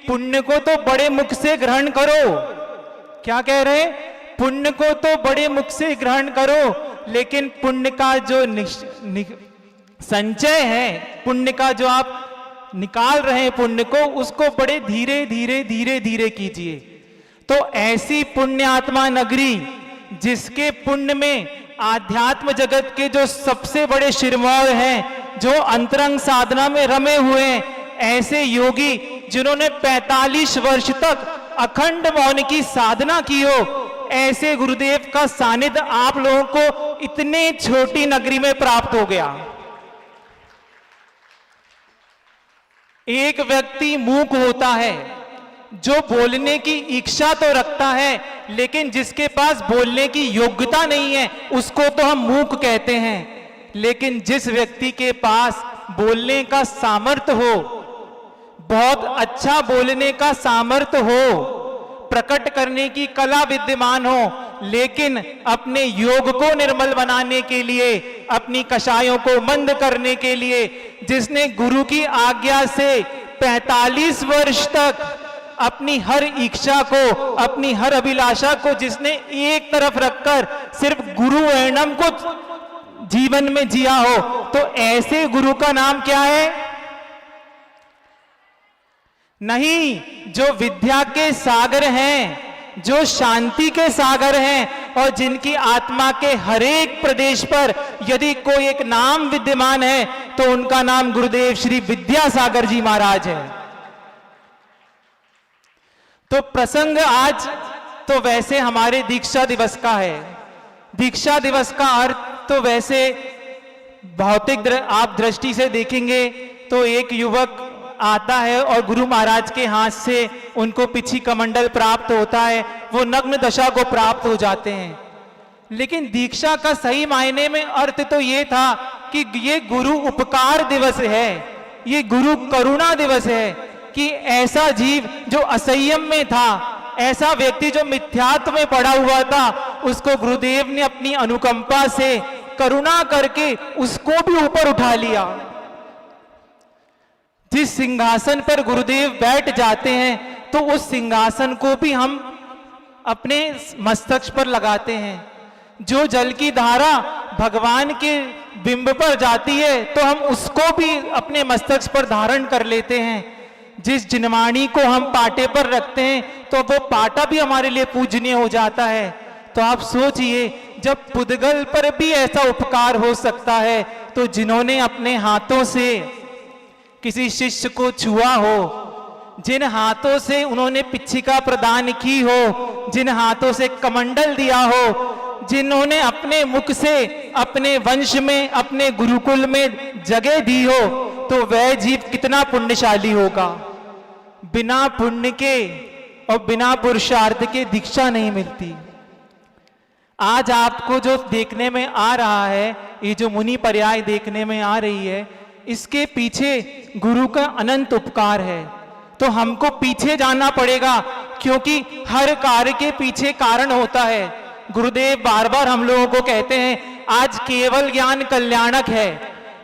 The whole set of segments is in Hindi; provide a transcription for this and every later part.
पुण्य को तो बड़े मुख से ग्रहण करो। क्या कह रहे हैं? पुण्य को तो बड़े मुख से ग्रहण करो, लेकिन पुण्य का जो संचय है, पुण्य का जो आप निकाल रहे हैं पुण्य को, उसको बड़े धीरे धीरे धीरे धीरे कीजिए। तो ऐसी पुण्य आत्मा नगरी जिसके पुण्य में आध्यात्म जगत के जो सबसे बड़े शिरमौर हैं, जो अंतरंग साधना में रमे हुए हैं, ऐसे योगी जिन्होंने 45 वर्ष तक अखंड मौन की साधना की हो, ऐसे गुरुदेव का सानिध्य आप लोगों को इतने छोटी नगरी में प्राप्त हो गया। एक व्यक्ति मूक होता है जो बोलने की इच्छा तो रखता है, लेकिन जिसके पास बोलने की योग्यता नहीं है उसको तो हम मूक कहते हैं। लेकिन जिस व्यक्ति के पास बोलने का सामर्थ्य हो, बहुत अच्छा बोलने का सामर्थ्य हो, प्रकट करने की कला विद्यमान हो, लेकिन अपने योग को निर्मल बनाने के लिए, अपनी कषायों को मंद करने के लिए, जिसने गुरु की आज्ञा से 45 वर्ष तक अपनी हर इच्छा को, अपनी हर अभिलाषा को जिसने एक तरफ रखकर सिर्फ गुरु वर्णम को जीवन में जिया हो, तो ऐसे गुरु का नाम क्या है? नहीं, जो विद्या के सागर हैं, जो शांति के सागर हैं, और जिनकी आत्मा के हर एक प्रदेश पर यदि कोई एक नाम विद्यमान है तो उनका नाम गुरुदेव श्री विद्यासागर जी महाराज है। तो प्रसंग आज तो वैसे हमारे दीक्षा दिवस का है। दीक्षा दिवस का अर्थ तो वैसे भौतिक आप दृष्टि से देखेंगे तो एक युवक आता है और गुरु महाराज के हाथ से उनको पिछी कमंडल प्राप्त होता है, वो नग्न दशा को प्राप्त हो जाते हैं। लेकिन दीक्षा का सही मायने में अर्थ तो ये था कि ये गुरु उपकार दिवस है, ये गुरु करुणा दिवस है, कि ऐसा जीव जो असंयम में था, ऐसा व्यक्ति जो मिथ्यात्व में पड़ा हुआ था, उसको गुरुदेव ने अपनी अनुकंपा से करुणा करके उसको भी ऊपर उठा लिया। जिस सिंहासन पर गुरुदेव बैठ जाते हैं तो उस सिंहासन को भी हम अपने मस्तक पर लगाते हैं। जो जल की धारा भगवान के बिंब पर जाती है तो हम उसको भी अपने मस्तक पर धारण कर लेते हैं। जिस जिनवाणी को हम पाटे पर रखते हैं तो वो पाटा भी हमारे लिए पूजनीय हो जाता है। तो आप सोचिए, जब पुद्गल पर भी ऐसा उपकार हो सकता है, तो जिन्होंने अपने हाथों से किसी शिष्य को छुआ हो, जिन हाथों से उन्होंने पिच्छिका प्रदान की हो, जिन हाथों से कमंडल दिया हो, जिन्होंने अपने मुख से अपने वंश में, अपने गुरुकुल में जगह दी हो, तो वह जीव कितना पुण्यशाली होगा। बिना पुण्य के और बिना पुरुषार्थ के दीक्षा नहीं मिलती। आज आपको जो देखने में आ रहा है, ये जो मुनि पर्याय देखने में आ रही है, इसके पीछे गुरु का अनंत उपकार है। तो हमको पीछे जाना पड़ेगा, क्योंकि हर कार्य के पीछे कारण होता है। गुरुदेव बार बार हम लोगों को कहते हैं, आज केवल ज्ञान कल्याणक है,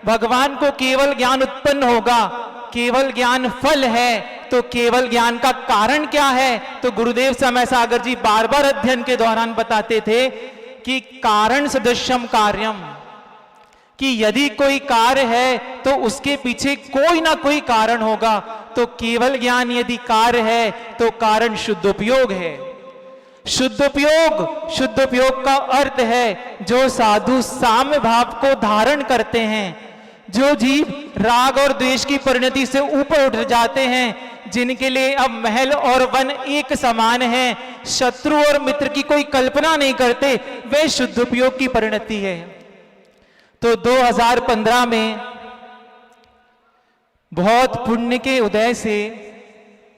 भगवान को केवल ज्ञान उत्पन्न होगा, केवल ज्ञान फल है, तो केवल ज्ञान का कारण क्या है? तो गुरुदेव समय सागर जी बार बार अध्ययन के दौरान बताते थे कि कारण सदृशम कार्यम, कि यदि कोई कार्य है तो उसके पीछे कोई ना कोई कारण होगा। तो केवल ज्ञान यदि कार्य है तो कारण शुद्धोपयोग है। शुद्धोपयोग का अर्थ है जो साधु साम्य भाव को धारण करते हैं, जो जीव राग और द्वेष की परिणति से ऊपर उठ जाते हैं, जिनके लिए अब महल और वन एक समान है, शत्रु और मित्र की कोई कल्पना नहीं करते, वे शुद्धोपयोग की परिणति है। तो 2015 में बहुत पुण्य के उदय से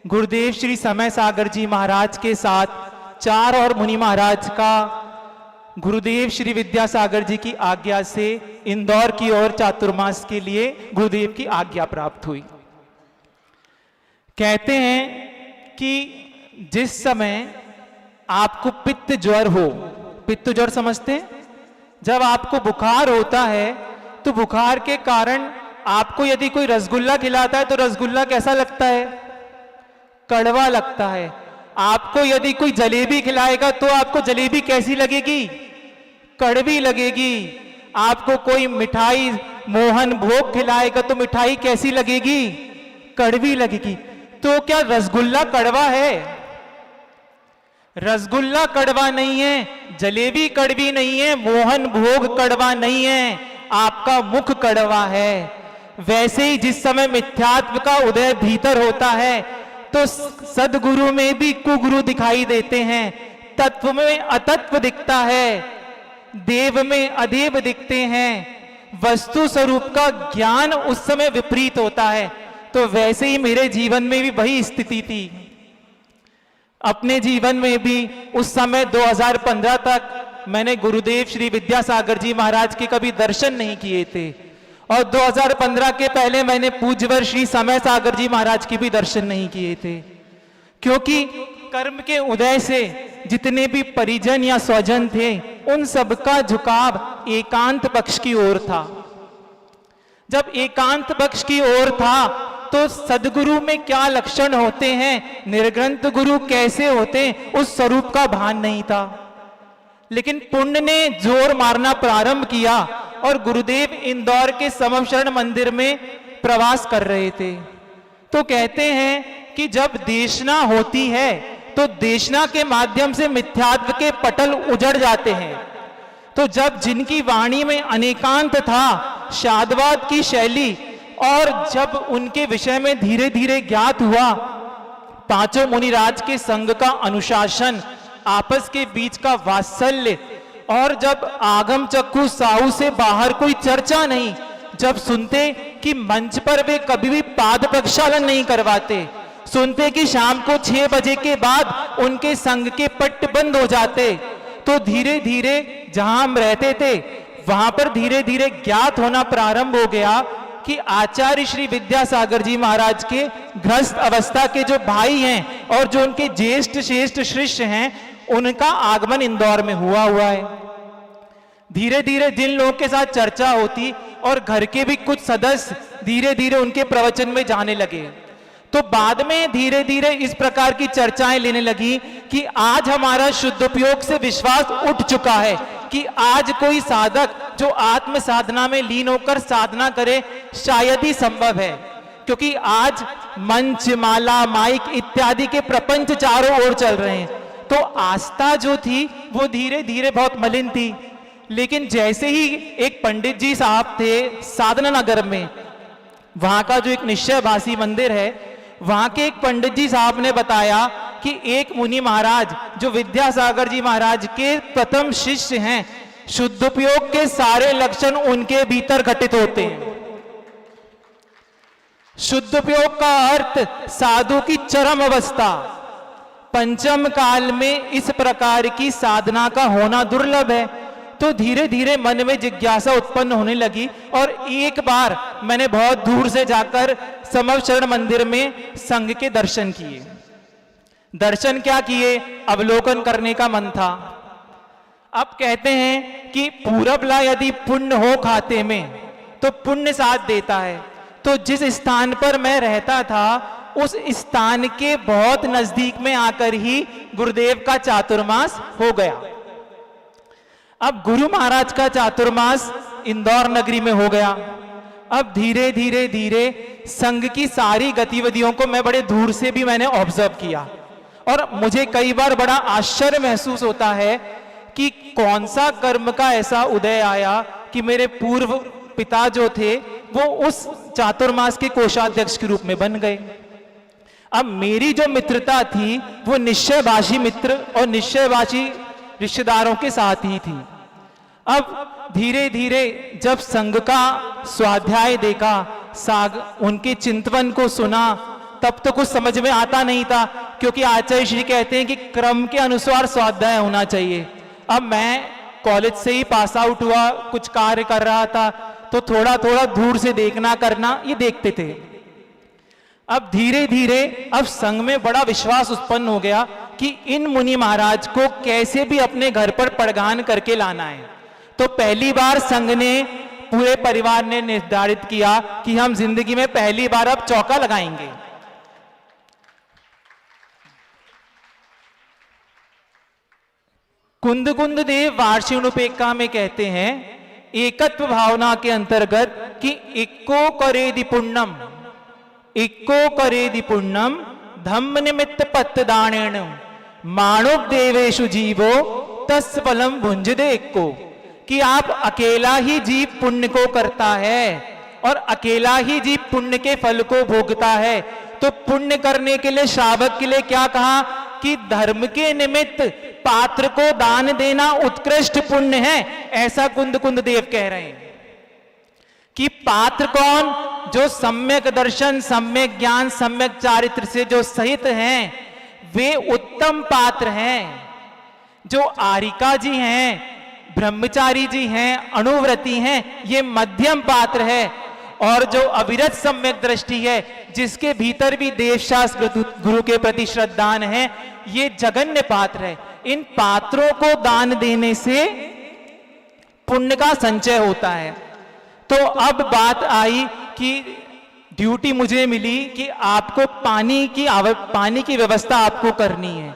गुरुदेव श्री समय सागर जी महाराज के साथ 4 और मुनि महाराज का गुरुदेव श्री विद्यासागर जी की आज्ञा से इंदौर की ओर चातुर्मास के लिए गुरुदेव की आज्ञा प्राप्त हुई। कहते हैं कि जिस समय आपको पित्त ज्वर हो, पित्त ज्वर समझते हैं? जब आपको बुखार होता है तो बुखार के कारण आपको यदि कोई रसगुल्ला खिलाता है तो रसगुल्ला कैसा लगता है? कड़वा लगता है। आपको यदि कोई जलेबी खिलाएगा तो आपको जलेबी कैसी लगेगी? कड़वी लगेगी। आपको कोई मिठाई मोहन भोग खिलाएगा तो मिठाई कैसी लगेगी? कड़वी लगेगी। तो क्या रसगुल्ला कड़वा है? रसगुल्ला कड़वा नहीं है, जलेबी कड़वी नहीं है, मोहन भोग कड़वा नहीं है, आपका मुख कड़वा है। वैसे ही जिस समय मिथ्यात्व का उदय भीतर होता है तो सदगुरु में भी कुगुरु दिखाई देते हैं, तत्व में अतत्व दिखता है, देव में अदेव दिखते हैं, वस्तु स्वरूप का ज्ञान उस समय विपरीत होता है। तो वैसे ही मेरे जीवन में भी वही स्थिति थी। अपने जीवन में भी उस समय 2015 तक मैंने गुरुदेव श्री विद्यासागर जी महाराज के कभी दर्शन नहीं किए थे, और 2015 के पहले मैंने पूज्यवर श्री समय सागर जी महाराज के भी दर्शन नहीं किए थे, क्योंकि कर्म के उदय से जितने भी परिजन या स्वजन थे उन सबका झुकाव एकांत पक्ष की ओर था। जब एकांत पक्ष की ओर था तो सदगुरु में क्या लक्षण होते हैं, निर्ग्रंथ गुरु कैसे होते हैं, उस स्वरूप का भान नहीं था। लेकिन पुण्य ने जोर मारना प्रारंभ किया और गुरुदेव इंदौर के समशरण मंदिर में प्रवास कर रहे थे। तो कहते हैं कि जब देशना होती है तो देशना के माध्यम से मिथ्यात्व के पटल उजड़ जाते हैं। तो जब जिनकी वाणी में अनेकांत था, शादवाद की शैली, और जब उनके विषय में धीरे धीरे ज्ञात हुआ पांचों मुनिराज के संग का अनुशासन, आपस के बीच का वात्सल्य, और जब आगम चक्कू साहू से बाहर कोई चर्चा नहीं, जब सुनते कि मंच पर वे कभी भी पाद प्रक्षालन नहीं करवाते, सुनते कि शाम को 6 बजे के बाद उनके संग के पट्ट बंद हो जाते, तो धीरे धीरे जहां हम रहते थे वहां पर धीरे धीरे ज्ञात होना प्रारंभ हो गया कि आचार्य श्री विद्यासागर जी महाराज के गृहस्थ अवस्था के जो भाई हैं और जो उनके ज्येष्ठ श्रेष्ठ शिष्य हैं, उनका आगमन इंदौर में हुआ है। धीरे धीरे जिन लोगों के साथ चर्चा होती और घर के भी कुछ सदस्य धीरे धीरे उनके प्रवचन में जाने लगे, तो बाद में धीरे धीरे इस प्रकार की चर्चाएं लेने लगी कि आज हमारा शुद्धोपयोग से विश्वास उठ चुका है कि आज कोई साधक जो आत्म साधना में लीन होकर साधना करे शायद ही संभव है, क्योंकि आज मंच, माला, माइक इत्यादि के प्रपंच चारों ओर चल रहे हैं। तो आस्था जो थी वो धीरे धीरे बहुत मलिन थी। लेकिन जैसे ही एक पंडित जी साहब थे साधना नगर में, वहां का जो एक निश्चयवासी मंदिर है, वहां के एक पंडित जी साहब ने बताया कि एक मुनि महाराज जो विद्यासागर जी महाराज के प्रथम शिष्य हैं, शुद्धोपयोग के सारे लक्षण उनके भीतर घटित होते हैं। शुद्धोपयोग का अर्थ साधु की चरम अवस्था। पंचम काल में इस प्रकार की साधना का होना दुर्लभ है। तो धीरे धीरे मन में जिज्ञासा उत्पन्न होने लगी, और एक बार मैंने बहुत दूर से जाकर समशरण मंदिर में संघ के दर्शन किए। दर्शन क्या किए, अवलोकन करने का मन था। अब कहते हैं कि पूरबला यदि पुण्य हो खाते में तो पुण्य साथ देता है। तो जिस स्थान पर मैं रहता था उस स्थान के बहुत नजदीक में आकर ही गुरुदेव का चातुर्मास हो गया। अब गुरु महाराज का चातुर्मास इंदौर नगरी में हो गया। अब धीरे धीरे धीरे संघ की सारी गतिविधियों को मैं बड़े दूर से भी मैंने ऑब्जर्व किया, और मुझे कई बार बड़ा आश्चर्य महसूस होता है कि कौन सा कर्म का ऐसा उदय आया कि मेरे पूर्व पिता जो थे वो उस चातुर्मास के कोषाध्यक्ष के रूप में बन गए। अब मेरी जो मित्रता थी वो निश्चयवासी मित्र और निश्चयवासी रिश्तेदारों के साथ ही थी। अब धीरे धीरे जब संघ का स्वाध्याय देखा, उनके चिंतन को सुना, तब तो कुछ समझ में आता नहीं था, क्योंकि आचार्य श्री कहते हैं कि क्रम के अनुसार स्वाध्याय होना चाहिए। अब मैं कॉलेज से ही पास आउट हुआ, कुछ कार्य कर रहा था, तो थोड़ा थोड़ा दूर से देखना करना ये देखते थे। अब धीरे धीरे अब संघ में बड़ा विश्वास उत्पन्न हो गया कि इन मुनि महाराज को कैसे भी अपने घर पर पड़गान करके लाना है। तो पहली बार संघ ने, पूरे परिवार ने निर्धारित किया कि हम जिंदगी में पहली बार अब चौका लगाएंगे। कुंद कुंद देव वार्षिणुपेक्षा में कहते हैं एकत्व भावना के अंतर्गत कि इक्को करेदि पुण्यम, इक्को करेदि पुण्यम धम्म निमित्त पत्तदानेन मानव देवेशु जीवो तस् फलम भुंजदे इक्को, कि आप अकेला ही जीव पुण्य को करता है और अकेला ही जीव पुण्य के फल को भोगता है। तो पुण्य करने के लिए श्रावक के लिए क्या कहा कि धर्म के निमित्त पात्र को दान देना उत्कृष्ट पुण्य है, ऐसा कुंद कुंद देव कह रहे हैं। कि पात्र कौन? जो सम्यक दर्शन, सम्यक ज्ञान, सम्यक चारित्र से जो सहित हैं वे उत्तम पात्र हैं। जो आरिका जी हैं, ब्रह्मचारी जी हैं, अनुव्रती हैं, ये मध्यम पात्र है। और जो अविरत सम्यक दृष्टि है, जिसके भीतर भी देवशास्त्र गुरु के प्रति श्रद्धान है, ये जगन्य पात्र है। इन पात्रों को दान देने से पुण्य का संचय होता है। तो अब बात आई कि ड्यूटी मुझे मिली कि आपको पानी की व्यवस्था आपको करनी है।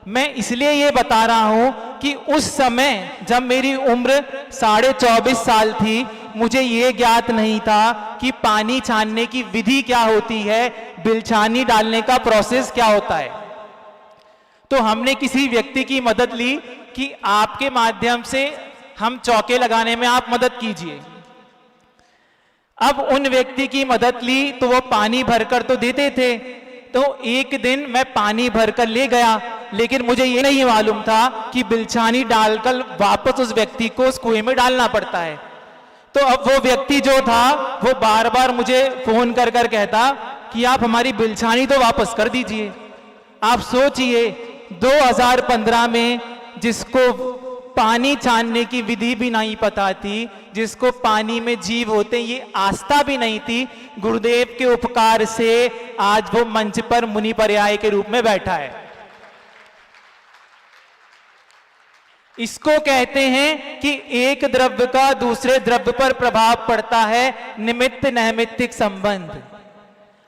मैं इसलिए ये बता रहा हूं कि उस समय जब मेरी उम्र 24.5 साल थी, मुझे ये ज्ञात नहीं था कि पानी छानने की विधि क्या होती है, बिलछानी डालने का प्रोसेस क्या होता है। तो हमने किसी व्यक्ति की मदद ली कि आपके माध्यम से हम चौके लगाने में आप मदद कीजिए। अब उन व्यक्ति की मदद ली तो वो पानी भरकर तो देते थे। तो एक दिन मैं पानी भरकर ले गया, लेकिन मुझे ये नहीं मालूम था कि बिलछानी डालकर वापस उस व्यक्ति को उस कुएं में डालना पड़ता है। तो अब वो व्यक्ति जो था वो बार बार मुझे फोन कर कर कहता कि आप हमारी बिलछानी तो वापस कर दीजिए। आप सोचिए 2015 में जिसको पानी छानने की विधि भी नहीं पता थी, जिसको पानी में जीव होते हैं ये आस्था भी नहीं थी, गुरुदेव के उपकार से आज वो मंच पर मुनि पर्याय के रूप में बैठा है। इसको कहते हैं कि एक द्रव्य का दूसरे द्रव्य पर प्रभाव पड़ता है, निमित्त नैमित्तिक संबंध।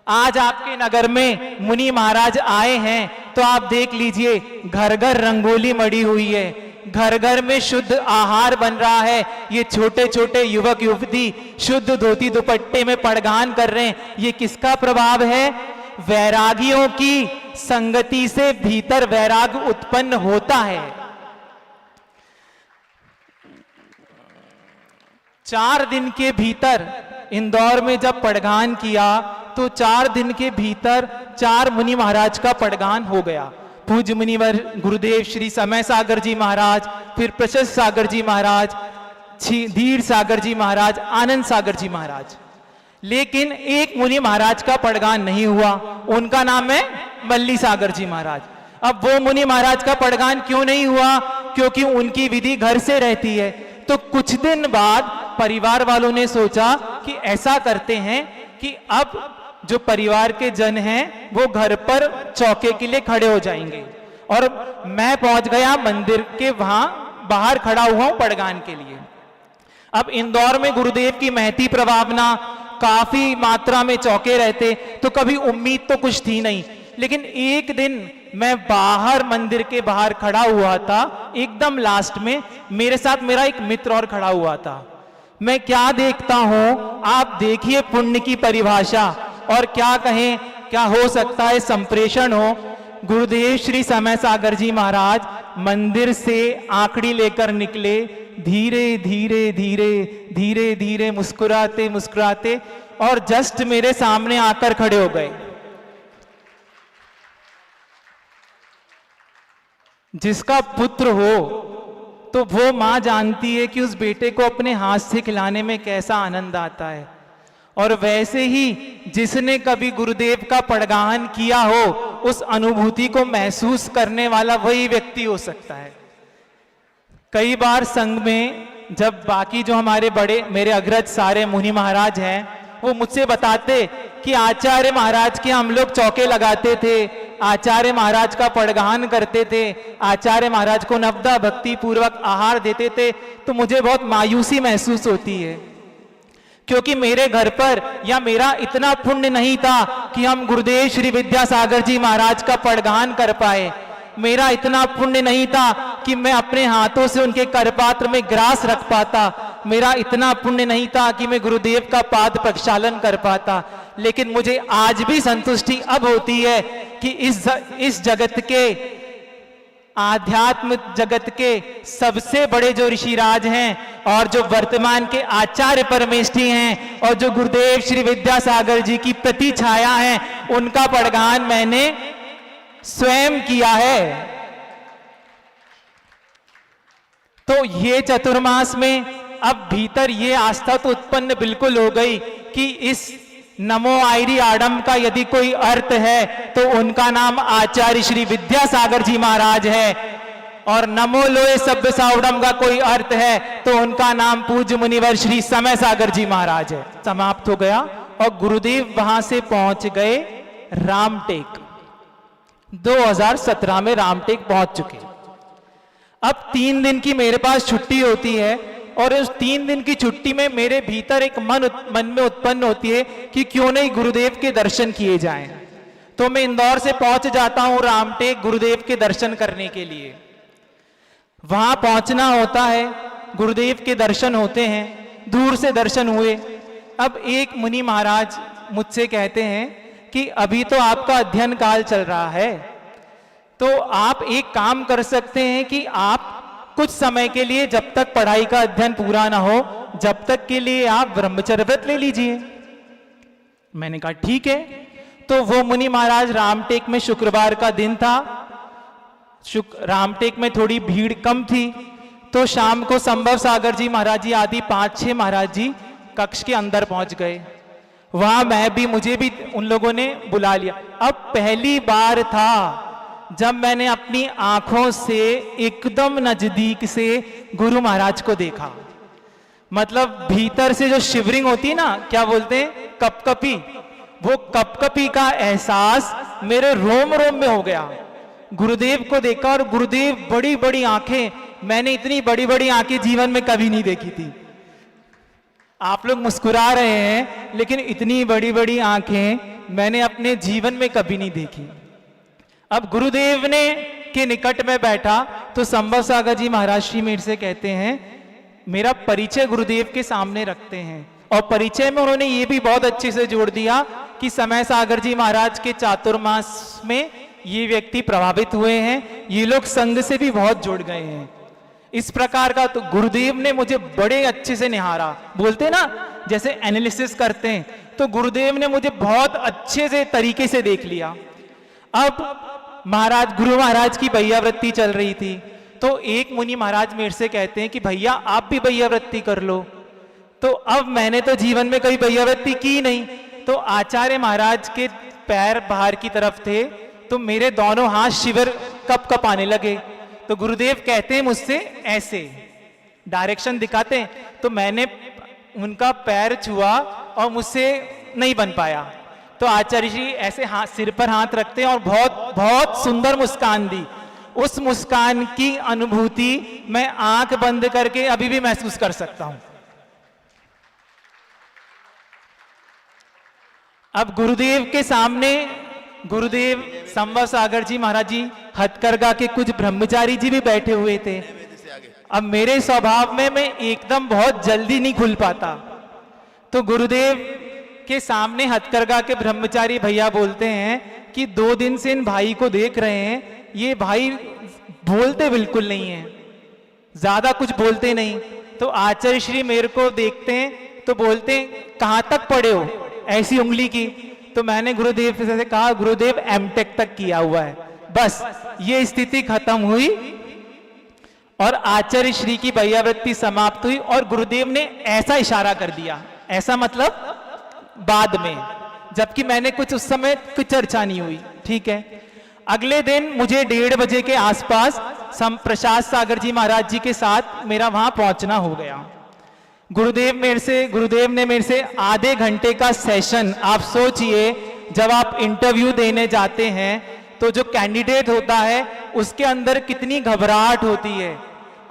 आज आपके नगर में मुनि महाराज आए हैं तो आप देख लीजिए, घर घर रंगोली मड़ी हुई है, घर घर में शुद्ध आहार बन रहा है। ये छोटे छोटे युवक युवती शुद्ध धोती दुपट्टे में पड़गान कर रहे हैं। ये किसका प्रभाव है? वैरागियों की संगति से भीतर वैराग उत्पन्न होता है। 4 दिन के भीतर इंदौर में जब पड़गान किया तो 4 दिन के भीतर 4 मुनि महाराज का पड़गान हो गया। पूज्य मुनिवर गुरुदेव श्री समय सागर जी महाराज, फिर प्रशस्त सागर जी महाराज, धीर सागर जी महाराज, आनंद सागर जी महाराज। लेकिन एक मुनि महाराज का पड़गान नहीं हुआ, उनका नाम है मल्ली सागर जी महाराज। अब वो मुनि महाराज का पड़गान क्यों नहीं हुआ? क्योंकि उनकी विधि घर से रहती है। तो कुछ दिन बाद परिवार वालों ने सोचा कि ऐसा करते हैं कि अब जो परिवार के जन हैं वो घर पर चौके के लिए खड़े हो जाएंगे। और मैं पहुंच गया मंदिर के वहां बाहर खड़ा हुआ हूं पड़गान के लिए। अब इंदौर में गुरुदेव की महती प्रभावना, काफी मात्रा में चौके रहते, तो कभी उम्मीद तो कुछ थी नहीं। लेकिन एक दिन मैं बाहर मंदिर के बाहर खड़ा हुआ था, एकदम लास्ट में मेरे साथ मेरा एक मित्र और खड़ा हुआ था। मैं क्या देखता हूं, आप देखिए पुण्य की परिभाषा, और क्या कहें, क्या हो सकता है संप्रेषण हो। गुरुदेव श्री समय सागर जी महाराज मंदिर से आंकड़ी लेकर निकले, धीरे धीरे धीरे धीरे धीरे मुस्कुराते मुस्कुराते, और जस्ट मेरे सामने आकर खड़े हो गए। जिसका पुत्र हो तो वो मां जानती है कि उस बेटे को अपने हाथ से खिलाने में कैसा आनंद आता है। और वैसे ही जिसने कभी गुरुदेव का पड़गान किया हो, उस अनुभूति को महसूस करने वाला वही व्यक्ति हो सकता है। कई बार संघ में जब बाकी जो हमारे बड़े, मेरे अग्रज सारे मुनि महाराज हैं, वो मुझसे बताते कि आचार्य महाराज के हम लोग चौके लगाते थे, आचार्य महाराज का पड़गान करते थे, आचार्य महाराज को नवदा भक्ति पूर्वक आहार देते थे, तो मुझे बहुत मायूसी महसूस होती है। क्योंकि मेरे घर पर या मेरा इतना पुण्य नहीं था कि हम गुरुदेव श्री विद्यासागर जी महाराज का पड़गान कर पाए। मेरा इतना पुण्य नहीं था कि मैं अपने हाथों से उनके करपात्र में ग्रास रख पाता, मेरा इतना पुण्य नहीं था कि मैं गुरुदेव का पाद प्रक्षालन कर पाता। लेकिन मुझे आज भी संतुष्टि अब होती है कि इस जगत के, आध्यात्म जगत के सबसे बड़े जो ऋषिराज हैं और जो वर्तमान के आचार्य परमेष्ठी हैं और जो गुरुदेव श्री विद्यासागर जी की प्रति छाया है, उनका पड़गान मैंने स्वयं किया है। तो ये चतुर्मास में अब भीतर ये आस्था तो उत्पन्न बिल्कुल हो गई कि इस नमो आयरी आडम का यदि कोई अर्थ है तो उनका नाम आचार्य श्री विद्यासागर जी महाराज है, और नमो लोए सभ्य साउडम का कोई अर्थ है तो उनका नाम पूज्य मुनिवर श्री समय सागर जी महाराज है। समाप्त हो गया और गुरुदेव वहां से पहुंच गए रामटेक। 2017 में रामटेक पहुंच चुके। अब 3 दिन की मेरे पास छुट्टी होती है और उस 3 दिन की छुट्टी में मेरे भीतर एक मन में उत्पन्न होती है कि क्यों नहीं गुरुदेव के दर्शन किए जाएं। तो मैं इंदौर से पहुंच जाता हूं रामटेक गुरुदेव के दर्शन करने के लिए। वहां पहुंचना होता है, गुरुदेव के दर्शन होते हैं, दूर से दर्शन हुए। अब एक मुनि महाराज मुझसे कहते हैं कि अभी तो आपका अध्ययन काल चल रहा है, तो आप एक काम कर सकते हैं कि आप कुछ समय के लिए, जब तक पढ़ाई का अध्ययन पूरा ना हो, जब तक के लिए आप ब्रह्मचर्य व्रत ले लीजिए। मैंने कहा ठीक है। तो वो मुनि महाराज, रामटेक में शुक्रवार का दिन था, रामटेक में थोड़ी भीड़ कम थी, तो शाम को संभव सागर जी महाराज जी आदि 5-6 महाराज जी कक्ष के अंदर पहुंच गए। वहां मुझे भी उन लोगों ने बुला लिया। अब पहली बार था जब मैंने अपनी आंखों से एकदम नजदीक से गुरु महाराज को देखा। मतलब भीतर से जो शिवरिंग होती है ना, क्या बोलते हैं, कपकपी, वो कपकपी का एहसास मेरे रोम रोम में हो गया। गुरुदेव को देखा और गुरुदेव बड़ी बड़ी आंखें, मैंने इतनी बड़ी बड़ी आंखें जीवन में कभी नहीं देखी थी। आप लोग मुस्कुरा रहे हैं, लेकिन इतनी बड़ी बड़ी आंखें मैंने अपने जीवन में कभी नहीं देखी। अब गुरुदेव ने के निकट में बैठा तो संभव सागर जी महाराज श्री मेरे से कहते हैं, मेरा परिचय गुरुदेव के सामने रखते हैं। और परिचय में उन्होंने ये भी बहुत अच्छे से जोड़ दिया कि समय सागर जी महाराज के चातुर्मास में ये व्यक्ति प्रभावित हुए हैं, ये लोग संघ से भी बहुत जुड़ गए हैं। इस प्रकार का तो गुरुदेव ने मुझे बड़े अच्छे से निहारा। बोलते ना जैसे एनालिसिस करते हैं, तो गुरुदेव ने मुझे बहुत अच्छे से तरीके से देख लिया। अब गुरु महाराज की भैयावृत्ति चल रही थी, तो एक मुनि महाराज मेरे से कहते हैं कि भैया आप भी भैयावृत्ति कर लो। तो अब मैंने तो जीवन में कभी भैयावृत्ति की नहीं, तो आचार्य महाराज के पैर बाहर की तरफ थे, तो मेरे दोनों हाथ शिविर कप आने लगे। तो गुरुदेव कहते हैं मुझसे, ऐसे डायरेक्शन दिखाते हैं, तो मैंने उनका पैर छुआ और मुझसे नहीं बन पाया। तो आचार्य जी ऐसे हाथ सिर पर हाथ रखते हैं और बहुत बहुत सुंदर मुस्कान दी। उस मुस्कान की अनुभूति मैं आंख बंद करके अभी भी महसूस कर सकता हूं। अब गुरुदेव के सामने गुरुदेव संभव सागर जी महाराज जी, हथकरघा के कुछ ब्रह्मचारी जी भी बैठे हुए थे। अब मेरे स्वभाव में मैं एकदम बहुत जल्दी नहीं खुल पाता, तो गुरुदेव के सामने हथकरघा के ब्रह्मचारी भैया बोलते हैं कि 2 दिन से इन भाई को देख रहे हैं, ये भाई बोलते बिल्कुल नहीं है, ज्यादा कुछ बोलते नहीं। तो आचार्य श्री मेरे को देखते हैं तो बोलते हैं, कहां तक पढ़े हो, ऐसी उंगली की। तो मैंने गुरुदेव से कहा, गुरुदेव एमटेक तक किया हुआ है। बस ये स्थिति खत्म हुई और आचार्य श्री की भैयावृत्ति समाप्त हुई और गुरुदेव ने ऐसा इशारा कर दिया, ऐसा मतलब बाद में, जबकि मैंने कुछ उस समय कुछ चर्चा नहीं हुई। ठीक है, अगले दिन मुझे 1:30 बजे के आसपास प्रसाद सागर जी महाराज जी के साथ मेरा वहां पहुंचना हो गया। गुरुदेव ने मेरे से आधे घंटे का सेशन, आप सोचिए जब आप इंटरव्यू देने जाते हैं तो जो कैंडिडेट होता है उसके अंदर कितनी घबराहट होती है।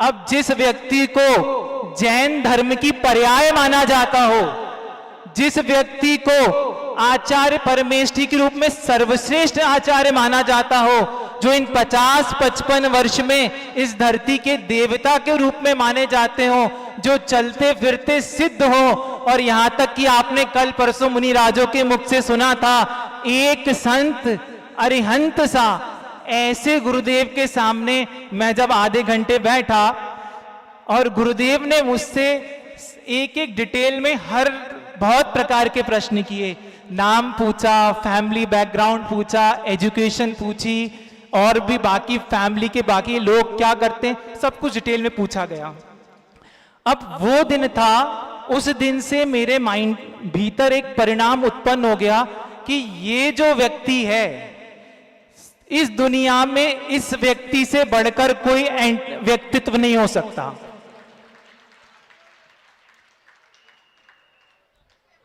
अब जिस व्यक्ति को जैन धर्म की पर्याय माना जाता हो, जिस व्यक्ति को आचार्य परमेष्ठी के रूप में सर्वश्रेष्ठ आचार्य माना जाता हो, जो इन 50-55 वर्ष में इस धरती के देवता के रूप में माने जाते हो, जो चलते फिरते सिद्ध हो, और यहां तक कि आपने कल परसों मुनि राजों के मुख से सुना था, एक संत अरिहंत सा, ऐसे गुरुदेव के सामने मैं जब आधे घंटे बैठा और गुरुदेव ने मुझसे एक एक डिटेल में हर बहुत प्रकार के प्रश्न किए, नाम पूछा, फैमिली बैकग्राउंड पूछा, एजुकेशन पूछी, और भी बाकी फैमिली के बाकी लोग क्या करते हैं, सब कुछ डिटेल में पूछा गया। अब वो दिन था, उस दिन से मेरे माइंड भीतर एक परिणाम उत्पन्न हो गया कि ये जो व्यक्ति है, इस दुनिया में इस व्यक्ति से बढ़कर कोई व्यक्तित्व नहीं हो सकता।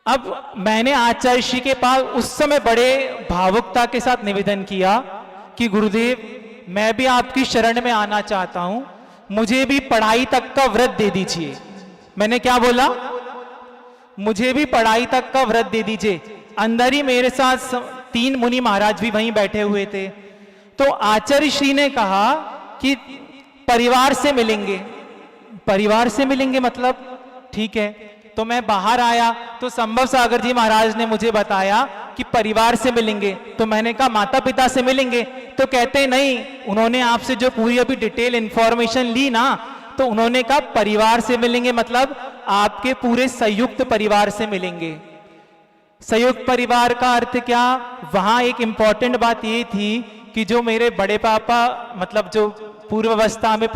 अब मैंने आचार्य श्री के पास उस समय बड़े भावुकता के साथ निवेदन किया कि गुरुदेव, मैं भी आपकी शरण में आना चाहता हूं, मुझे भी पढ़ाई तक का व्रत दे दीजिए। मैंने क्या बोला? मुझे भी पढ़ाई तक का व्रत दे दीजिए। अंदर ही मेरे साथ 3 मुनि महाराज भी वहीं बैठे हुए थे। तो आचार्य श्री ने कहा कि परिवार से मिलेंगे। परिवार से मिलेंगे मतलब ठीक है। तो मैं बाहर आया तो संभव सागर जी महाराज ने मुझे बताया कि परिवार से मिलेंगे। तो मैंने कहा माता पिता से मिलेंगे? तो कहते नहीं, उन्होंने आपसे जो पूरी अभी डिटेल इंफॉर्मेशन ली ना, तो उन्होंने कहा परिवार से मिलेंगे मतलब आपके पूरे संयुक्त परिवार से मिलेंगे। संयुक्त परिवार का अर्थ क्या? वहां एक इंपॉर्टेंट बात ये थी कि जो मेरे बड़े पापा मतलब जो पूर्व अवस्था में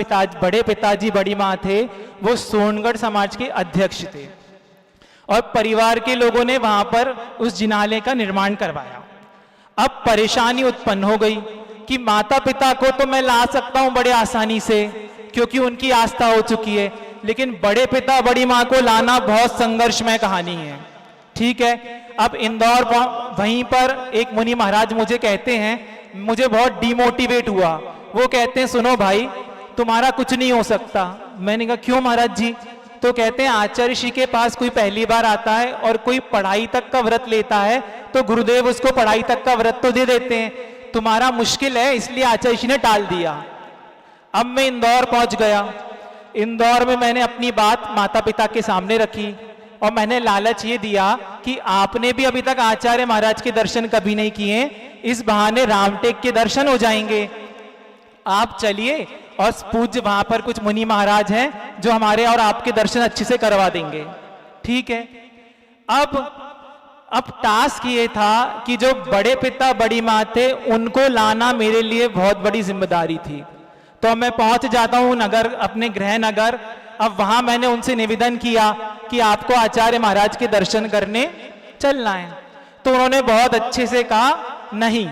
बड़े पिताजी बड़ी माँ थे, वो सोनगढ़ समाज के अध्यक्ष थे, और परिवार के लोगों ने वहां पर उस जिनालय का निर्माण करवाया। अब परेशानी उत्पन्न हो गई कि माता पिता को तो मैं ला सकता हूं बड़े आसानी से, क्योंकि उनकी आस्था हो चुकी है, लेकिन बड़े पिता बड़ी माँ को लाना बहुत संघर्षमय कहानी है। ठीक है। अब इंदौर वहीं पर एक मुनि महाराज मुझे कहते हैं, मुझे बहुत डिमोटिवेट हुआ। वो कहते हैं सुनो भाई, तुम्हारा कुछ नहीं हो सकता। मैंने कहा क्यों महाराज जी? तो कहते हैं आचार्य श्री के पास कोई पहली बार आता है और कोई पढ़ाई तक का व्रत लेता है, तो गुरुदेव उसको पढ़ाई तक का व्रत तो दे देते हैं। तुम्हारा मुश्किल है, इसलिए आचार्य श्री ने टाल दिया। अब मैं इंदौर पहुंच गया। इंदौर में मैंने अपनी बात माता पिता के सामने रखी, और मैंने लालच ये दिया कि आपने भी अभी तक आचार्य महाराज के दर्शन कभी नहीं किए, इस बहाने रामटेक के दर्शन हो जाएंगे। आप चलिए, और पूज्य वहां पर कुछ मुनि महाराज हैं जो हमारे और आपके दर्शन अच्छे से करवा देंगे। ठीक है। अब टास्क ये था कि जो बड़े पिता बड़ी माँ थे, उनको लाना मेरे लिए बहुत बड़ी जिम्मेदारी थी। तो मैं पहुंच जाता हूं नगर, अपने गृह नगर। अब वहां मैंने उनसे निवेदन किया कि आपको आचार्य महाराज के दर्शन करने चलना है। तो उन्होंने बहुत अच्छे से कहा नहीं।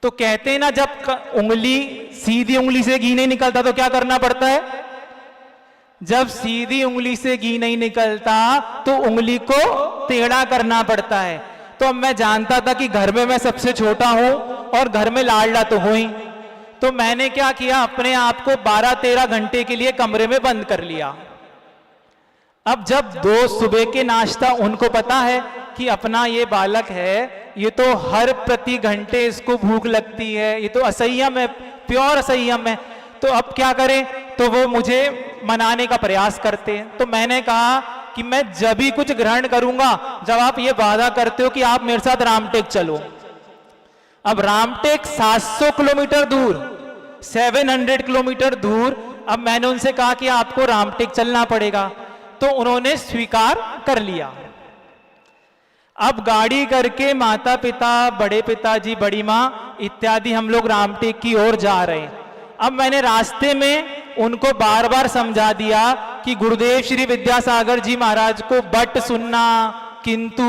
तो कहते हैं ना, जब उंगली सीधी उंगली से घी नहीं निकलता तो क्या करना पड़ता है? जब सीधी उंगली से घी नहीं निकलता तो उंगली को टेढ़ा करना पड़ता है। तो अब मैं जानता था कि घर में मैं सबसे छोटा हूं और घर में लाडला तो हूं ही। तो मैंने क्या किया, अपने आप को 12-13 घंटे के लिए कमरे में बंद कर लिया। अब जब 2 सुबह के नाश्ता, उनको पता है कि अपना ये बालक है, ये तो हर प्रति घंटे इसको भूख लगती है, ये तो असंयम है, प्योर असंयम है। तो अब क्या करें? तो वो मुझे मनाने का प्रयास करते हैं। तो मैंने कहा कि मैं जब भी कुछ ग्रहण करूंगा जब आप ये वादा करते हो कि आप मेरे साथ रामटेक चलो। अब रामटेक 700 किलोमीटर दूर, 700 किलोमीटर दूर। अब मैंने उनसे कहा कि आपको रामटेक चलना पड़ेगा, तो उन्होंने स्वीकार कर लिया। अब गाड़ी करके माता पिता, बड़े पिताजी, बड़ी माँ इत्यादि हम लोग रामटेक की ओर जा रहे हैं। अब मैंने रास्ते में उनको बार बार समझा दिया कि गुरुदेव श्री विद्यासागर जी महाराज को बट सुनना, किंतु,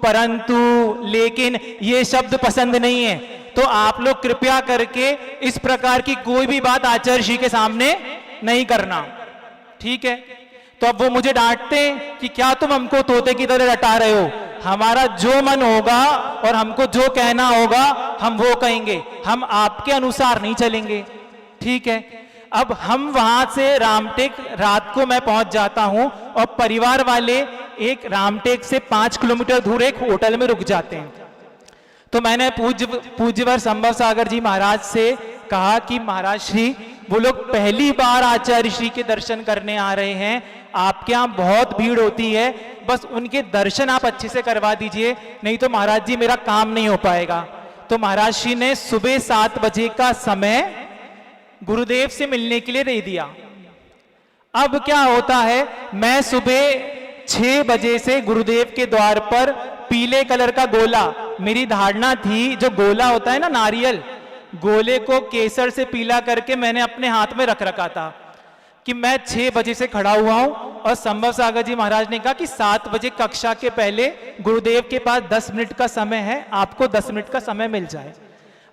परंतु, लेकिन ये शब्द पसंद नहीं है। तो आप लोग कृपया करके इस प्रकार की कोई भी बात आचार्य श्री के सामने नहीं करना। ठीक है। तो अब वो मुझे डांटते हैं कि क्या तुम हमको तोते की तरह रटा रहे हो? हमारा जो मन होगा और हमको जो कहना होगा हम वो कहेंगे, हम आपके अनुसार नहीं चलेंगे। ठीक है। अब हम वहां से रामटेक रात को मैं पहुंच जाता हूं, और परिवार वाले एक रामटेक से 5 किलोमीटर दूर एक होटल में रुक जाते हैं। तो मैंने पूज्यवर संभव सागर जी महाराज से कहा कि महाराज श्री, वो लोग पहली बार आचार्य श्री के दर्शन करने आ रहे हैं, आपके यहाँ बहुत भीड़ होती है, बस उनके दर्शन आप अच्छे से करवा दीजिए, नहीं तो महाराज जी मेरा काम नहीं हो पाएगा। तो महाराज श्री ने सुबह 7 बजे का समय गुरुदेव से मिलने के लिए दे दिया। अब क्या होता है, मैं सुबह 6 बजे से गुरुदेव के द्वार पर पीले कलर का गोला, मेरी धारणा थी जो गोला होता है ना नारियल, गोले को केसर से पीला करके मैंने अपने हाथ में रख रखा था कि मैं 6 बजे से खड़ा हुआ हूं और संभव सागर जी महाराज ने कहा कि 7 बजे कक्षा के पहले गुरुदेव के पास 10 मिनट का समय है, आपको 10 मिनट का समय मिल जाए।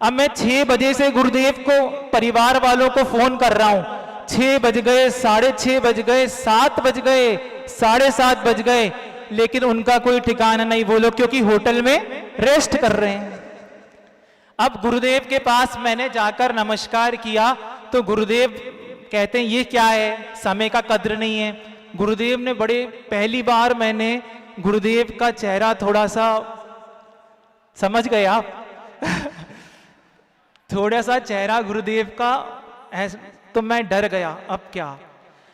अब मैं 6 बजे से गुरुदेव को, परिवार वालों को फोन कर रहा हूं, 6 बज गए, 6:30 बज गए, 7 बज गए, 7:30 बज गए, लेकिन उनका कोई ठिकाना नहीं, वो लोग क्योंकि होटल में रेस्ट कर रहे हैं। अब गुरुदेव के पास मैंने जाकर नमस्कार किया तो गुरुदेव कहते हैं ये क्या है, समय का कद्र नहीं है। गुरुदेव ने बड़े, पहली बार मैंने गुरुदेव का चेहरा थोड़ा सा, समझ गए आप थोड़ा सा चेहरा गुरुदेव का तो मैं डर गया। अब क्या,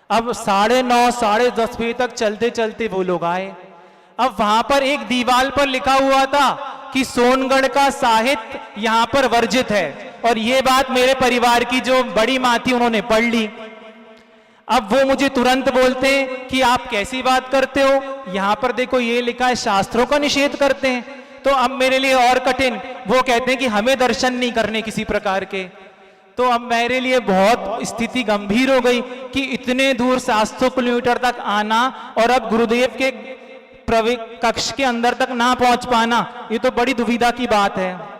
अब 9:30 10:30 बजे तक चलते चलते वो लोग आए। अब वहां पर एक दीवार पर लिखा हुआ था कि सोनगढ़ का साहित्य यहां पर वर्जित है, और ये बात मेरे परिवार की जो बड़ी मां थी उन्होंने पढ़ ली। अब वो मुझे तुरंत बोलते हैं कि आप कैसी बात करते हो, यहां पर देखो ये लिखा है शास्त्रों का निषेध करते हैं। तो अब मेरे लिए और कठिन, वो कहते हैं कि हमें दर्शन नहीं करने किसी प्रकार के। तो अब मेरे लिए बहुत स्थिति गंभीर हो गई कि इतने दूर 700 किलोमीटर तक आना और अब गुरुदेव के कक्ष के अंदर तक ना पहुंच पाना, ये तो बड़ी दुविधा की बात है।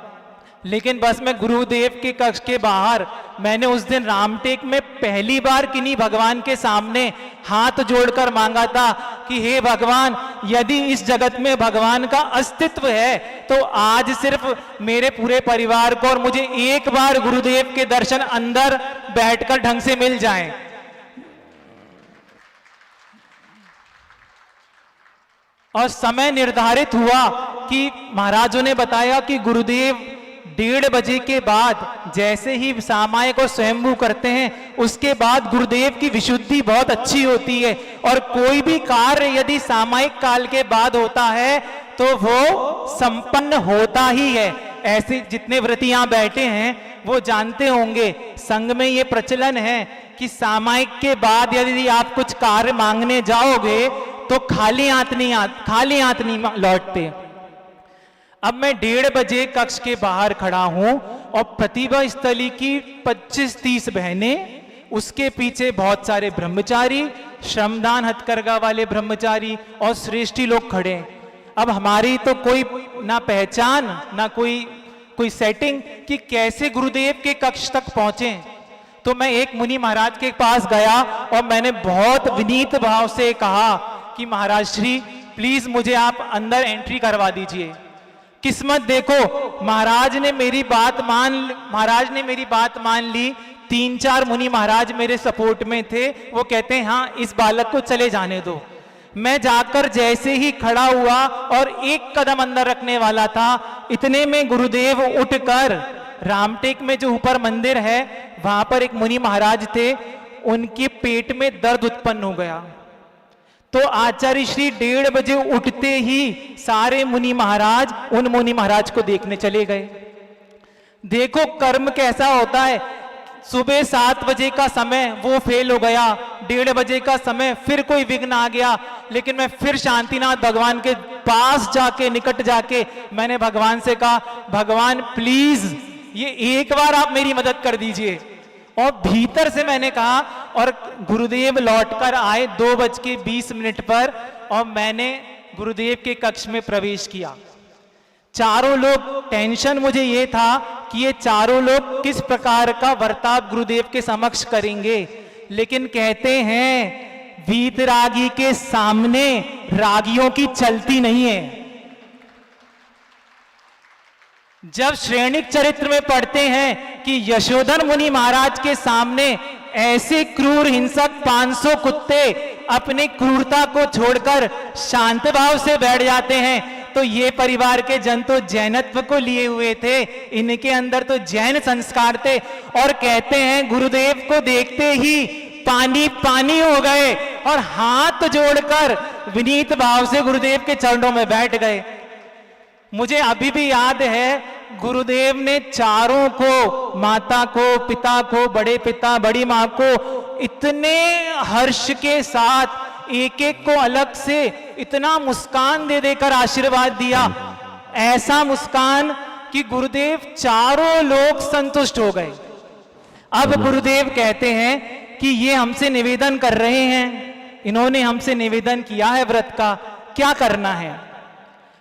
लेकिन बस मैं गुरुदेव के कक्ष के बाहर, मैंने उस दिन रामटेक में पहली बार किन्हीं भगवान के सामने हाथ जोड़कर मांगा था कि हे भगवान, यदि इस जगत में भगवान का अस्तित्व है तो आज सिर्फ मेरे पूरे परिवार को और मुझे एक बार गुरुदेव के दर्शन अंदर बैठकर ढंग से मिल जाएं। और समय निर्धारित हुआ कि महाराजों ने बताया कि गुरुदेव 1:30 बजे के बाद जैसे ही सामायिक को स्वयंभू करते हैं, उसके बाद गुरुदेव की विशुद्धि बहुत अच्छी होती है, और कोई भी कार्य यदि सामायिक काल के बाद होता है तो वो संपन्न होता ही है। ऐसे जितने व्रती यहां बैठे हैं वो जानते होंगे, संघ में ये प्रचलन है कि सामायिक के बाद यदि आप कुछ कार्य मांगने जाओगे तो खाली हाथ नहीं लौटते। अब मैं 1:30 बजे कक्ष के बाहर खड़ा हूं और प्रतिभा स्थली की 25-30 बहनें, उसके पीछे बहुत सारे ब्रह्मचारी, श्रमदान हथकरघा वाले ब्रह्मचारी और श्रेष्ठी लोग खड़े हैं। अब हमारी तो कोई ना पहचान ना कोई सेटिंग कि कैसे गुरुदेव के कक्ष तक पहुंचे। तो मैं एक मुनि महाराज के पास गया और मैंने बहुत विनीत भाव से कहा कि महाराज श्री प्लीज मुझे आप अंदर एंट्री करवा दीजिए। किस्मत देखो, महाराज ने मेरी बात मान ली। 3-4 मुनि महाराज मेरे सपोर्ट में थे, वो कहते हैं हाँ इस बालक को चले जाने दो। मैं जाकर जैसे ही खड़ा हुआ और एक कदम अंदर रखने वाला था, इतने में गुरुदेव उठकर रामटेक में जो ऊपर मंदिर है वहां पर एक मुनि महाराज थे, उनके पेट में दर्द उत्पन्न हो गया। तो आचार्य श्री 1:30 बजे उठते ही सारे मुनि महाराज उन मुनि महाराज को देखने चले गए। देखो कर्म कैसा होता है। सुबह 7 बजे का समय वो फेल हो गया, 1:30 बजे का समय फिर कोई विघ्न आ गया, लेकिन मैं फिर शांतिनाथ भगवान के पास जाके, निकट जाके मैंने भगवान से कहा, भगवान प्लीज ये एक बार आप मेरी मदद कर दीजिए। और भीतर से मैंने कहा, और गुरुदेव लौटकर आए 2:20 पर, और मैंने गुरुदेव के कक्ष में प्रवेश किया। चारों लोग, टेंशन मुझे ये था कि ये चारों लोग किस प्रकार का वर्ताव गुरुदेव के समक्ष करेंगे, लेकिन कहते हैं वीतरागी के सामने रागियों की चलती नहीं है। जब श्रेणिक चरित्र में पढ़ते हैं कि यशोधर मुनि महाराज के सामने ऐसे क्रूर हिंसक 500 कुत्ते अपनी क्रूरता को छोड़कर शांत भाव से बैठ जाते हैं। तो ये परिवार के जन तो जैनत्व को लिए हुए थे, इनके अंदर तो जैन संस्कार थे, और कहते हैं गुरुदेव को देखते ही पानी पानी हो गए और हाथ जोड़कर विनीत भाव से गुरुदेव के चरणों में बैठ गए। मुझे अभी भी याद है, गुरुदेव ने चारों को, माता को, पिता को, बड़े पिता, बड़ी माँ को इतने हर्ष के साथ एक एक को अलग से इतना मुस्कान दे देकर आशीर्वाद दिया, ऐसा मुस्कान कि गुरुदेव चारों लोग संतुष्ट हो गए। अब गुरुदेव कहते हैं कि ये हमसे निवेदन कर रहे हैं, इन्होंने हमसे निवेदन किया है व्रत का, क्या करना है।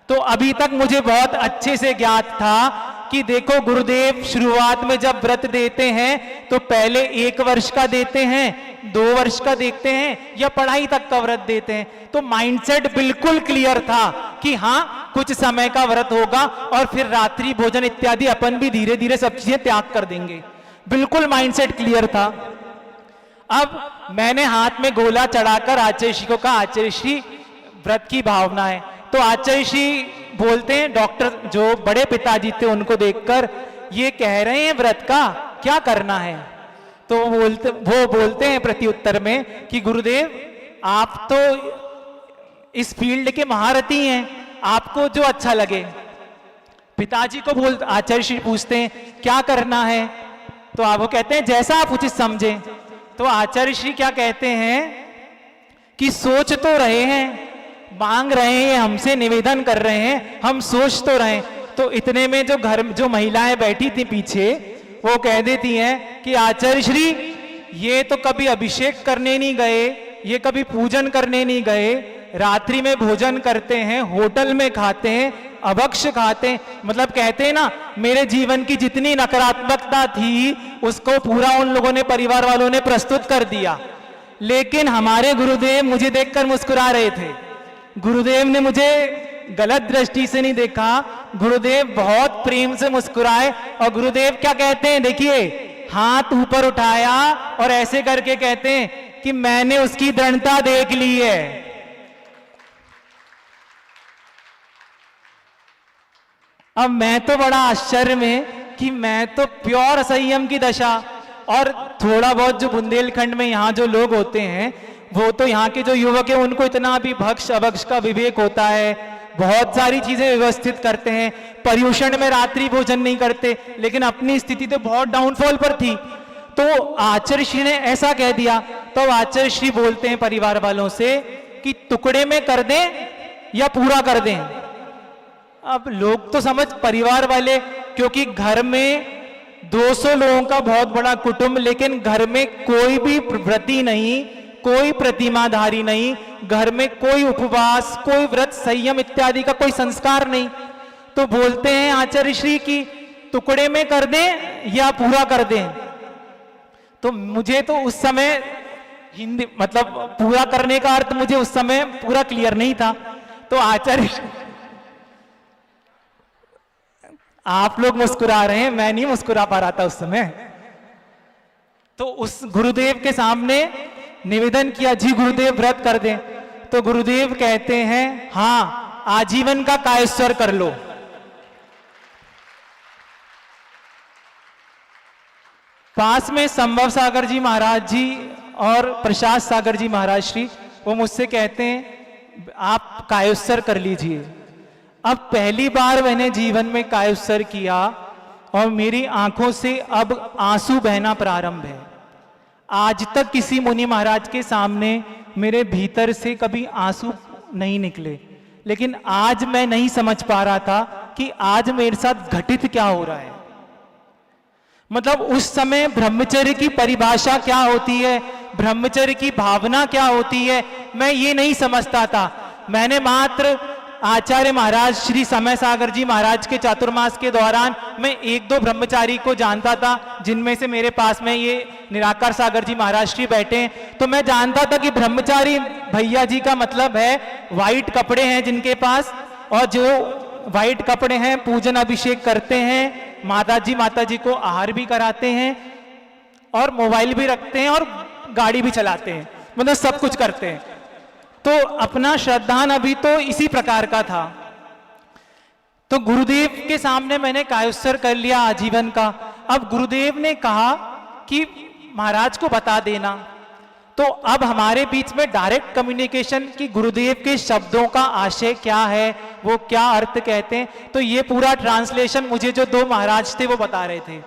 तो अभी तक मुझे बहुत अच्छे से ज्ञात था कि देखो गुरुदेव शुरुआत में जब व्रत देते हैं तो पहले 1 वर्ष का देते हैं, 2 वर्ष का देखते हैं, या पढ़ाई तक का व्रत देते हैं। तो माइंडसेट बिल्कुल क्लियर था कि हाँ कुछ समय का व्रत होगा और फिर रात्रि भोजन इत्यादि अपन भी धीरे धीरे सब चीजें त्याग कर देंगे, बिल्कुल माइंडसेट क्लियर था। अब मैंने हाथ में गोला चढ़ाकर आचार्य श्री को कहा, आचार्य श्री व्रत की भावना है। तो आचार्य श्री बोलते हैं, डॉक्टर जो बड़े पिताजी थे उनको देखकर, ये कह रहे हैं व्रत का क्या करना है। तो वो बोलते हैं प्रत्युत्तर में कि गुरुदेव आप तो इस फील्ड के महारथी हैं, आपको जो अच्छा लगे। पिताजी को आचार्य श्री पूछते हैं क्या करना है, तो आप वो कहते हैं जैसा आप उचित समझें। तो आचार्य श्री क्या कहते हैं कि सोच तो रहे हैं, मांग रहे हैं, हमसे निवेदन कर रहे हैं, हम सोच तो रहे। तो इतने में जो महिलाएं बैठी थी पीछे, वो कह देती हैं कि आचार्य श्री ये तो कभी अभिषेक करने नहीं गए, ये कभी पूजन करने नहीं गए, रात्रि में भोजन करते हैं, होटल में खाते हैं, अभक्ष खाते हैं। मतलब कहते हैं ना, मेरे जीवन की जितनी नकारात्मकता थी उसको पूरा उन लोगों ने, परिवार वालों ने प्रस्तुत कर दिया। लेकिन हमारे गुरुदेव मुझे देखकर मुस्कुरा रहे थे। गुरुदेव ने मुझे गलत दृष्टि से नहीं देखा, गुरुदेव बहुत प्रेम से मुस्कुराए। और गुरुदेव क्या कहते हैं, देखिए हाथ ऊपर उठाया और ऐसे करके कहते हैं कि मैंने उसकी दृढ़ता देख ली है। अब मैं तो बड़ा आश्चर्य में कि मैं तो प्योर संयम की दशा, और थोड़ा बहुत जो बुंदेलखंड में यहाँ जो लोग होते हैं, वो तो यहाँ के जो युवक हैं उनको इतना भी भक्ष अभक्ष का विवेक होता है, बहुत सारी चीजें व्यवस्थित करते हैं, पर्यूषण में रात्रि भोजन नहीं करते, लेकिन अपनी स्थिति तो बहुत डाउनफॉल पर थी। तो आचार्य श्री ने ऐसा कह दिया। तो आचार्य श्री बोलते हैं परिवार वालों से कि टुकड़े में कर दें या पूरा कर दें। अब लोग तो समझ, परिवार वाले, क्योंकि घर में 200 लोगों का बहुत बड़ा कुटुंब, लेकिन घर में कोई भी व्रती नहीं, कोई प्रतिमाधारी नहीं, घर में कोई उपवास, कोई व्रत, संयम इत्यादि का कोई संस्कार नहीं। तो बोलते हैं आचार्य श्री की टुकड़े में कर दें या पूरा कर दें। तो मुझे तो उस समय हिंदी, मतलब पूरा करने का अर्थ मुझे उस समय पूरा क्लियर नहीं था। तो आचार्य, आप लोग मुस्कुरा रहे हैं, मैं नहीं मुस्कुरा पा रहा था उस समय। तो उस गुरुदेव के सामने निवेदन किया, जी गुरुदेव व्रत कर दें। तो गुरुदेव कहते हैं हाँ, आजीवन का कायस्वर कर लो। पास में संभव सागर जी महाराज जी और प्रसाद सागर जी महाराज श्री, वो मुझसे कहते हैं आप कायोत्सर कर लीजिए। अब पहली बार मैंने जीवन में कायोत्सर किया और मेरी आंखों से अब आंसू बहना प्रारंभ है। आज तक किसी मुनि महाराज के सामने मेरे भीतर से कभी आंसू नहीं निकले, लेकिन आज मैं नहीं समझ पा रहा था कि आज मेरे साथ घटित क्या हो रहा है। मतलब उस समय ब्रह्मचर्य की परिभाषा क्या होती है, ब्रह्मचर्य की भावना क्या होती है, मैं ये नहीं समझता था। मैंने मात्र आचार्य महाराज श्री समय सागर जी महाराज के चातुर्मास के दौरान मैं 1-2 ब्रह्मचारी को जानता था, जिनमें से मेरे पास में ये निराकार सागर जी महाराज श्री बैठे हैं। तो मैं जानता था कि ब्रह्मचारी भैया जी का मतलब है वाइट कपड़े हैं जिनके पास, और जो वाइट कपड़े हैं पूजन अभिषेक करते हैं, माता जी को आहार भी कराते हैं और मोबाइल भी रखते हैं और गाड़ी भी चलाते हैं, मतलब सब कुछ करते हैं। तो अपना श्रद्धान अभी तो इसी प्रकार का था। तो गुरुदेव के सामने मैंने कायोत्सर्ग कर लिया आजीवन का। अब गुरुदेव ने कहा कि महाराज को बता देना। तो अब हमारे बीच में डायरेक्ट कम्युनिकेशन कि गुरुदेव के शब्दों का आशय क्या है, वो क्या अर्थ कहते हैं, तो ये पूरा ट्रांसलेशन मुझे जो दो महाराज थे वो बता रहे थे।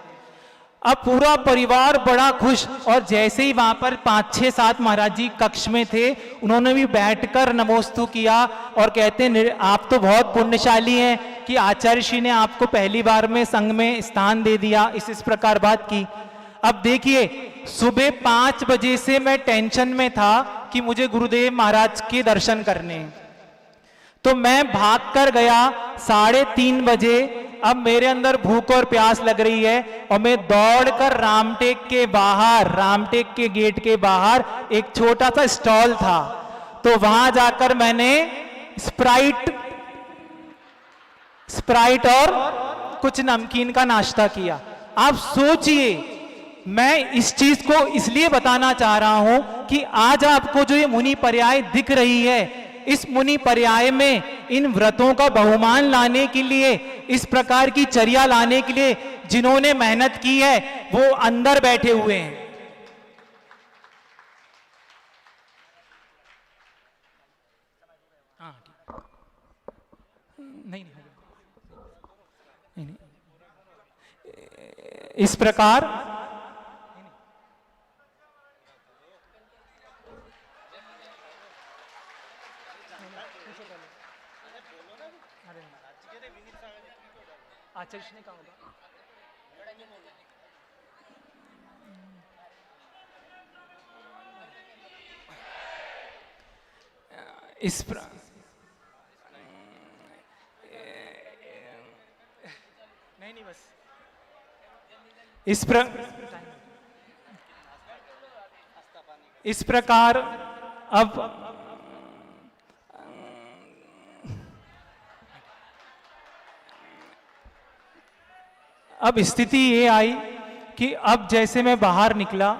अब पूरा परिवार बड़ा खुश, और जैसे ही वहां पर 5-6-7 महाराज जी कक्ष में थे, उन्होंने भी बैठकर नमोस्तु किया और कहते हैं आप तो बहुत पुण्यशाली हैं कि आचार्य श्री ने आपको पहली बार में संघ में स्थान दे दिया, इस प्रकार बात की। अब देखिए, सुबह 5 बजे से मैं टेंशन में था कि मुझे गुरुदेव महाराज के दर्शन करने, तो मैं भाग कर गया 3:30 बजे। अब मेरे अंदर भूख और प्यास लग रही है, और मैं दौड़कर रामटेक के बाहर, रामटेक के गेट के बाहर एक छोटा सा स्टॉल था, तो वहां जाकर मैंने स्प्राइट और कुछ नमकीन का नाश्ता किया। आप सोचिए, मैं इस चीज को इसलिए बताना चाह रहा हूं कि आज आपको जो ये मुनि पर्याय दिख रही है, इस मुनि पर्याय में इन व्रतों का बहुमान लाने के लिए, इस प्रकार की चर्या लाने के लिए जिन्होंने मेहनत की है, वो अंदर बैठे हुए हैं। नहीं, इस प्रकार आचार्य ने कहा होगा। नहीं बस इस प्रकार अब स्थिति ये आई कि अब जैसे मैं बाहर निकला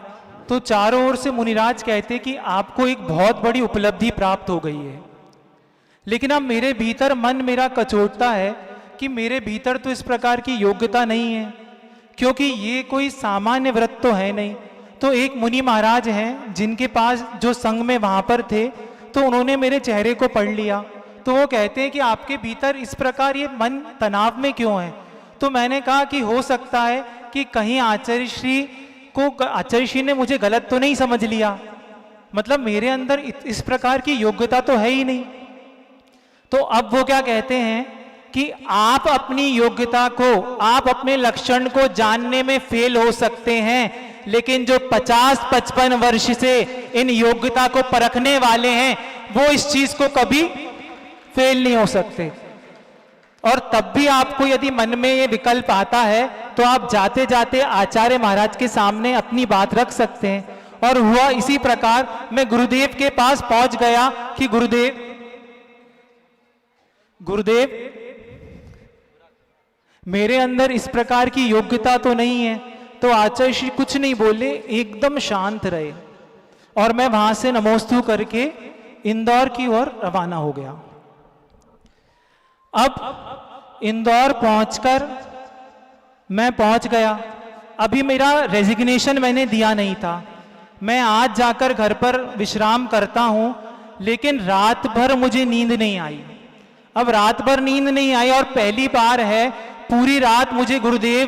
तो चारों ओर से मुनिराज कहते कि आपको एक बहुत बड़ी उपलब्धि प्राप्त हो गई है। लेकिन अब मेरे भीतर मन मेरा कचोटता है कि मेरे भीतर तो इस प्रकार की योग्यता नहीं है, क्योंकि ये कोई सामान्य व्रत तो है नहीं। तो एक मुनि महाराज हैं जिनके पास जो संघ में वहां पर थे, तो उन्होंने मेरे चेहरे को पढ़ लिया। तो वो कहते हैं कि आपके भीतर इस प्रकार ये मन तनाव में क्यों है। तो मैंने कहा कि हो सकता है कि कहीं आचार्य श्री ने मुझे गलत तो नहीं समझ लिया, मतलब मेरे अंदर इस प्रकार की योग्यता तो है ही नहीं। तो अब वो क्या कहते हैं कि आप अपनी योग्यता को, आप अपने लक्षण को जानने में फेल हो सकते हैं, लेकिन जो 50-55 वर्ष से इन योग्यता को परखने वाले हैं, वो इस चीज को कभी फेल नहीं हो सकते। और तब भी आपको यदि मन में ये विकल्प आता है, तो आप जाते जाते आचार्य महाराज के सामने अपनी बात रख सकते हैं। और हुआ इसी प्रकार, मैं गुरुदेव के पास पहुंच गया कि गुरुदेव मेरे अंदर इस प्रकार की योग्यता तो नहीं है। तो आचार्य श्री कुछ नहीं बोले, एकदम शांत रहे, और मैं वहां से नमोस्तु करके इंदौर की ओर रवाना हो गया। अब इंदौर पहुंचकर मैं पहुंच गया। अभी मेरा रेजिग्नेशन मैंने दिया नहीं था, मैं आज जाकर घर पर विश्राम करता हूं, लेकिन रात भर मुझे नींद नहीं आई। अब रात भर नींद नहीं आई, और पहली बार है पूरी रात मुझे गुरुदेव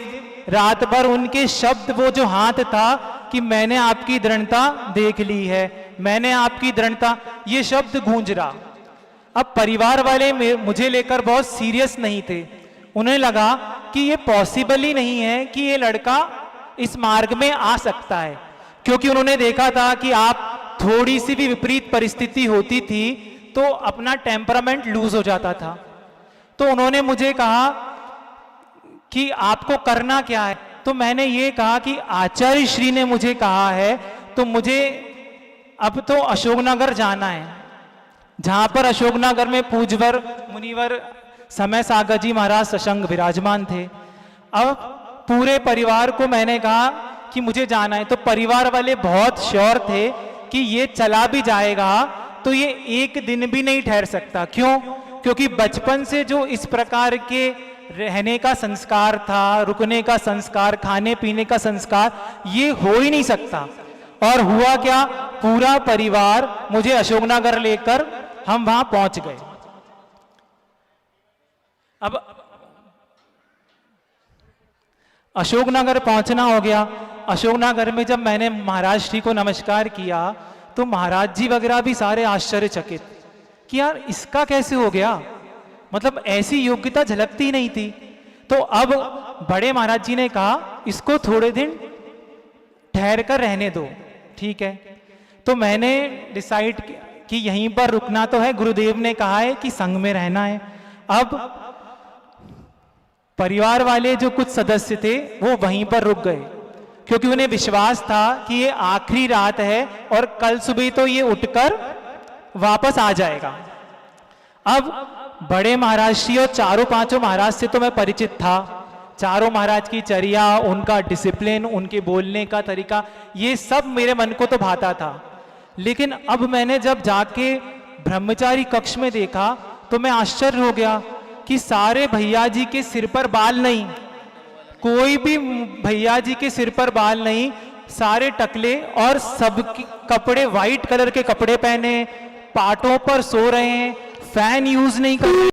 रात भर उनके शब्द, वो जो हाथ था कि मैंने आपकी दृढ़ता देख ली है, मैंने आपकी दृढ़ता, ये शब्द गूंज रहा। अब परिवार वाले मुझे लेकर बहुत सीरियस नहीं थे, उन्हें लगा कि ये पॉसिबल ही नहीं है कि ये लड़का इस मार्ग में आ सकता है, क्योंकि उन्होंने देखा था कि आप थोड़ी सी भी विपरीत परिस्थिति होती थी तो अपना टेम्परामेंट लूज हो जाता था। तो उन्होंने मुझे कहा कि आपको करना क्या है। तो मैंने ये कहा कि आचार्य श्री ने मुझे कहा है, तो मुझे अब तो अशोकनगर जाना है, जहां पर अशोकनगर में पूज्यवर मुनिवर समय सागर जी महाराज सशंग विराजमान थे। अब पूरे परिवार को मैंने कहा कि मुझे जाना है, तो परिवार वाले बहुत श्योर थे कि ये चला भी जाएगा तो ये एक दिन भी नहीं ठहर सकता। क्यों? क्योंकि बचपन से जो इस प्रकार के रहने का संस्कार था, रुकने का संस्कार, खाने पीने का संस्कार, ये हो ही नहीं सकता। और हुआ क्या, पूरा परिवार मुझे अशोकनगर लेकर हम वहां पहुंच गए। अब अशोकनगर पहुंचना हो गया। अशोकनगर में जब मैंने महाराज श्री को नमस्कार किया तो महाराज जी वगैरह भी सारे आश्चर्यचकित कि यार इसका कैसे हो गया, मतलब ऐसी योग्यता झलकती नहीं थी। तो अब बड़े महाराज जी ने कहा इसको थोड़े दिन ठहर कर रहने दो, ठीक है। तो मैंने डिसाइड कि यहीं पर रुकना तो है, गुरुदेव ने कहा है कि संग में रहना है। अब परिवार वाले जो कुछ सदस्य थे वो वहीं पर रुक गए, क्योंकि उन्हें विश्वास था कि ये आखिरी रात है और कल सुबह तो ये उठकर वापस आ जाएगा। अब बड़े महाराज श्री और चारों पांचों महाराज से तो मैं परिचित था। चारों महाराज की चर्या, उनका डिसिप्लिन, उनके बोलने का तरीका, ये सब मेरे मन को तो भाता था। लेकिन अब मैंने जब जाके ब्रह्मचारी कक्ष में देखा तो मैं आश्चर्य हो गया कि सारे भैया जी के सिर पर बाल नहीं, कोई भी भैया जी के सिर पर बाल नहीं, सारे टकले, और सब कपड़े वाइट कलर के कपड़े पहने, पाटों पर सो रहे हैं, फैन यूज नहीं कर रहे।